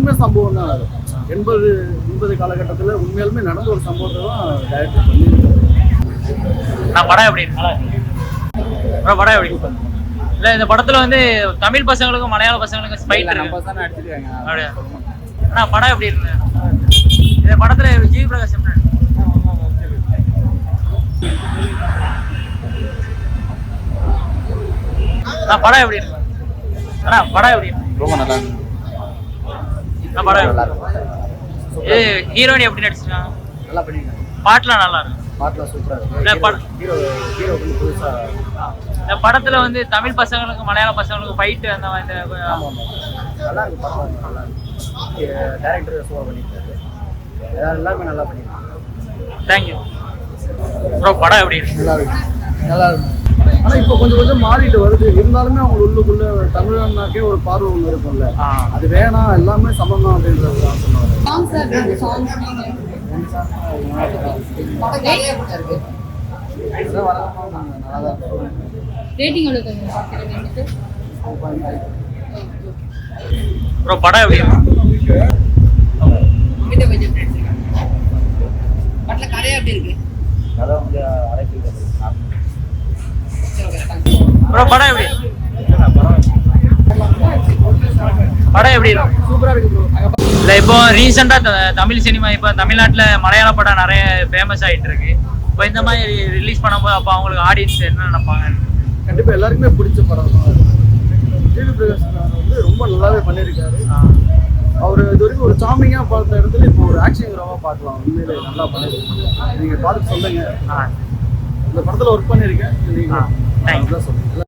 உண்மை சம்பவம் தான் அது. 80 காலகட்டத்தில் உண்மையாலுமே நடந்த ஒரு சம்பவத்தை தான் டைரக்டர் பண்ணியிருக்காரு. நான் படம் எப்படி படம் எப்படி இல்லை இந்த படத்தில் வந்து தமிழ் பசங்களுக்கும் மலையாள பசங்களுக்கும் ஃபைட் இருக்கு. அப்படியா? ஆனால் படம் எப்படி இருக்கு? இந்த படத்தில் ஜி பிரகாஷ் எப்படி படம் எப்படி இருக்கு? ஆனா படம் எப்படி ரொம்ப நல்லா இருக்கு. படம் இது ஹீரோயின் எப்படி நடிச்சிருக்காங்க? நல்லா பண்ணியிருக்காங்க. பாட்டுலாம் நல்லா இருக்கு. பாட்டுலாம் சூப்பராக இருக்கு. இந்த படத்துல வந்து தமிழ் பசங்களுக்கு மலையாள பசங்களுக்கு ஃபைட்டு அந்த மாதிரி நல்லா இருக்கு. படம் நல்லா இருக்கு. டைரக்டர் சூப்பராக பண்ணியிருக்காரு. எல்லாருமே நல்லா பண்ணியிருக்காங்க. Thank you bro. படம் எப்படி இருக்கு? நல்லா இருக்கு. நல்லா இருக்கு. ஆனால் இப்போ கொஞ்சம் மாறிட்டு வருது. இருந்தாலுமே அவங்க உள்ளுக்குள்ள தமிழ்நாட்டுக்கே ஒரு பார்வை ஒன்று இருக்கும்ல, அது வேணாம் எல்லாமே சமம் தான் அப்படின்றது தான் சொன்னாங்க. ப்ரோ படம் எப்படி இருக்கு? கதையா எப்படி இருக்கு? ப்ரோ படம் எப்படி படம் எப்படி இருக்கு? சூப்பரா இருக்கு ப்ரோ. இல்லை இப்போ ரீசெண்டாக தமிழ் சினிமா இப்போ தமிழ்நாட்டில் மலையாள படம் நிறைய ஃபேமஸ் ஆகிட்டு இருக்கு. இப்போ இந்த மாதிரி ரிலீஸ் பண்ணும்போது அப்போ அவங்களுக்கு ஆடியன்ஸ் என்ன நினைப்பாங்க? கண்டிப்பா எல்லாருக்குமே பிடிச்ச படம் தான். ஜிவி பிரகாஷ் வந்து ரொம்ப நல்லாவே பண்ணியிருக்காரு. அவர் இது வரைக்கும் ஒரு சாமிங்கா பார்த்த இடத்துல இப்போ ஒரு ஆக்ஷன் ஹீரோவா பார்க்கலாம். உண்மையிலே நல்லா பண்ணியிருக்காங்க. நீங்க பார்த்து சொல்லுங்க. இந்த படத்துல ஒர்க் பண்ணியிருக்கேன். நீங்க சொல்லுங்க.